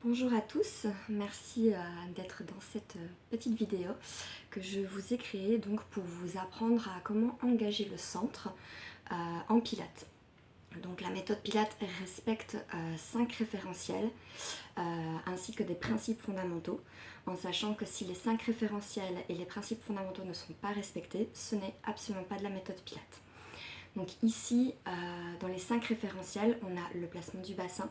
Bonjour à tous, merci d'être dans cette petite vidéo que je vous ai créée donc pour vous apprendre à comment engager le centre en pilates. Donc la méthode Pilates respecte 5 référentiels ainsi que des principes fondamentaux, en sachant que si les 5 référentiels et les principes fondamentaux ne sont pas respectés, ce n'est absolument pas de la méthode Pilates. Donc ici, dans les 5 référentiels, on a le placement du bassin,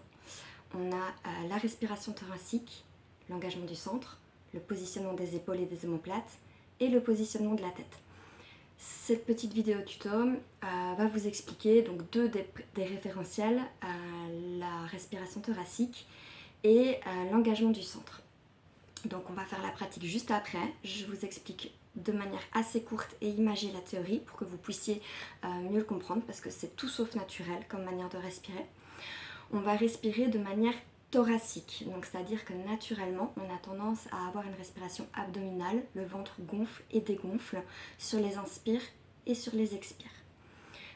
on a la respiration thoracique, l'engagement du centre, le positionnement des épaules et des omoplates et le positionnement de la tête. Cette petite vidéo tuto va vous expliquer donc deux des référentiels, la respiration thoracique et l'engagement du centre. Donc on va faire la pratique juste après. Je vous explique de manière assez courte et imagée la théorie pour que vous puissiez mieux le comprendre parce que c'est tout sauf naturel comme manière de respirer. On va respirer de manière thoracique, donc c'est-à-dire que naturellement on a tendance à avoir une respiration abdominale, le ventre gonfle et dégonfle sur les inspires et sur les expires.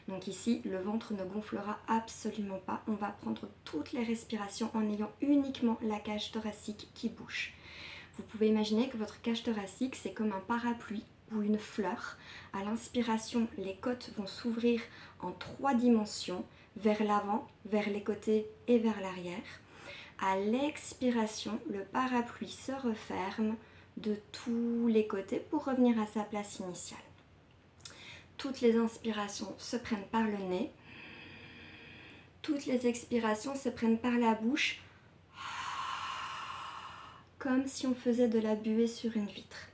Donc ici le ventre ne gonflera absolument pas, on va prendre toutes les respirations en ayant uniquement la cage thoracique qui bouge. Vous pouvez imaginer que votre cage thoracique c'est comme un parapluie ou une fleur. À l'inspiration, les côtes vont s'ouvrir en 3 dimensions, vers l'avant, vers les côtés et vers l'arrière. À l'expiration, le parapluie se referme de tous les côtés pour revenir à sa place initiale. Toutes les inspirations se prennent par le nez. Toutes les expirations se prennent par la bouche, comme si on faisait de la buée sur une vitre.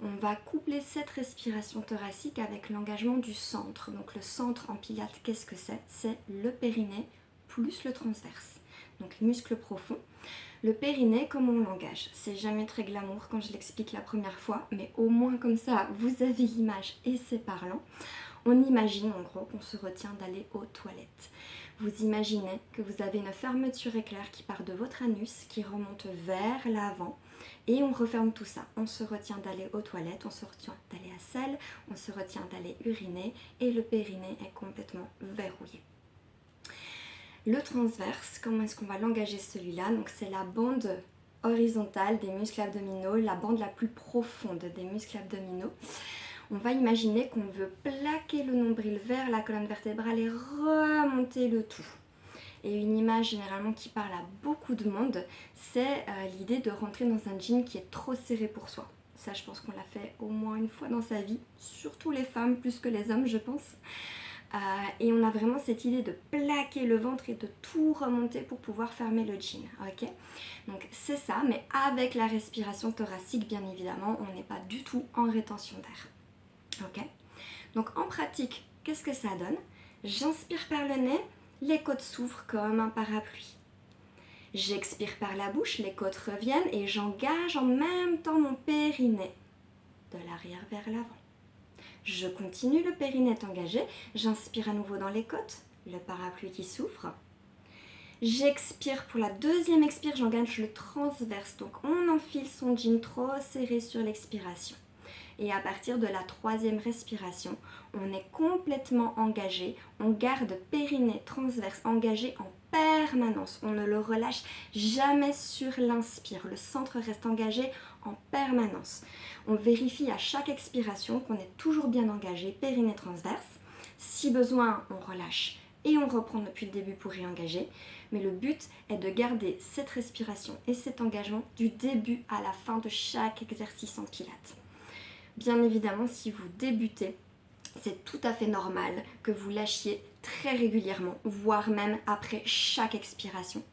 On va coupler cette respiration thoracique avec l'engagement du centre. Donc le centre en pilates, qu'est-ce que c'est? C'est le périnée plus le transverse. Donc muscle profond. Le périnée, comment on l'engage? C'est jamais très glamour quand je l'explique la première fois, mais au moins comme ça, vous avez l'image et c'est parlant. On imagine en gros qu'on se retient d'aller aux toilettes. Vous imaginez que vous avez une fermeture éclair qui part de votre anus, qui remonte vers l'avant et on referme tout ça. On se retient d'aller aux toilettes, on se retient d'aller à selle, on se retient d'aller uriner et le périnée est complètement verrouillé. Le transverse, comment est-ce qu'on va l'engager celui-là? Donc c'est la bande horizontale des muscles abdominaux, la bande la plus profonde des muscles abdominaux. On va imaginer qu'on veut plaquer le nombril vers la colonne vertébrale et remonter le tout. Et une image généralement qui parle à beaucoup de monde, c'est l'idée de rentrer dans un jean qui est trop serré pour soi. Ça, je pense qu'on l'a fait au moins une fois dans sa vie, surtout les femmes plus que les hommes, je pense. Et on a vraiment cette idée de plaquer le ventre et de tout remonter pour pouvoir fermer le jean, ok? Donc c'est ça, mais avec la respiration thoracique, bien évidemment, on n'est pas du tout en rétention d'air. Ok. Donc en pratique, qu'est-ce que ça donne? J'inspire par le nez, les côtes s'ouvrent comme un parapluie. J'expire par la bouche, les côtes reviennent et j'engage en même temps mon périnée, de l'arrière vers l'avant. Je continue, le périnée est engagé, j'inspire à nouveau dans les côtes, le parapluie qui s'ouvre. J'expire pour la deuxième expire, j'engage le transverse, donc on enfile son jean trop serré sur l'expiration. Et à partir de la troisième respiration, on est complètement engagé, on garde périnée transverse engagé en permanence, on ne le relâche jamais sur l'inspire, le centre reste engagé en permanence. On vérifie à chaque expiration qu'on est toujours bien engagé, périnée transverse. Si besoin, on relâche et on reprend depuis le début pour réengager. Mais le but est de garder cette respiration et cet engagement du début à la fin de chaque exercice en pilates. Bien évidemment, si vous débutez, c'est tout à fait normal que vous lâchiez très régulièrement, voire même après chaque expiration.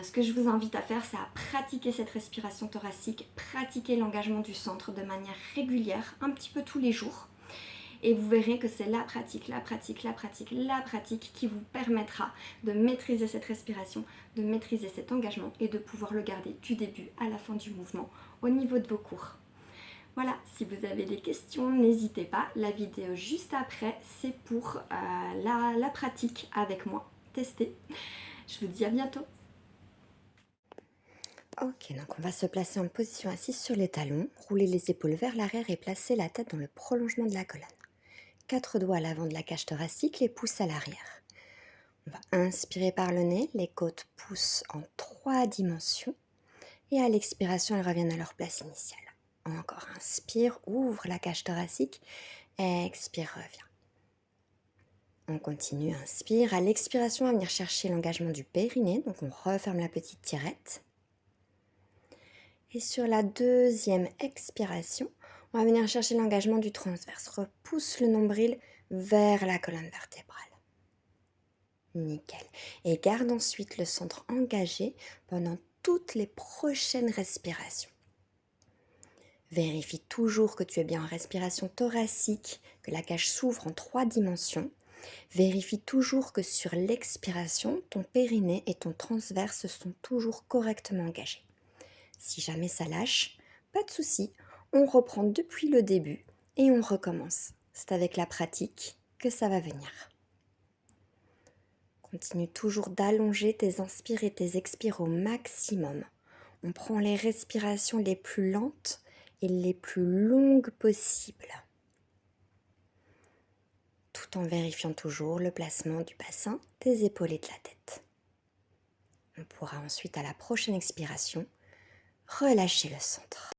Ce que je vous invite à faire, c'est à pratiquer cette respiration thoracique, pratiquer l'engagement du centre de manière régulière, un petit peu tous les jours. Et vous verrez que c'est la pratique qui vous permettra de maîtriser cette respiration, de maîtriser cet engagement et de pouvoir le garder du début à la fin du mouvement au niveau de vos cours. Voilà, si vous avez des questions, n'hésitez pas. La vidéo juste après, c'est pour la pratique avec moi. Testez. Je vous dis à bientôt. Ok, donc on va se placer en position assise sur les talons, rouler les épaules vers l'arrière et placer la tête dans le prolongement de la colonne. 4 doigts à l'avant de la cage thoracique, les pouces à l'arrière. On va inspirer par le nez, les côtes poussent en 3 dimensions et à l'expiration, elles reviennent à leur place initiale. Encore, inspire, ouvre la cage thoracique, expire, reviens. On continue, inspire, à l'expiration, on va venir chercher l'engagement du périnée, donc on referme la petite tirette. Et sur la deuxième expiration, on va venir chercher l'engagement du transverse. Repousse le nombril vers la colonne vertébrale. Nickel. Et garde ensuite le centre engagé pendant toutes les prochaines respirations. Vérifie toujours que tu es bien en respiration thoracique, que la cage s'ouvre en 3 dimensions. Vérifie toujours que sur l'expiration, ton périnée et ton transverse sont toujours correctement engagés. Si jamais ça lâche, pas de souci, on reprend depuis le début et on recommence. C'est avec la pratique que ça va venir. Continue toujours d'allonger tes inspires et tes expires au maximum. On prend les respirations les plus lentes et les plus longues possibles, tout en vérifiant toujours le placement du bassin, des épaules et de la tête. On pourra ensuite, à la prochaine expiration, relâcher le centre.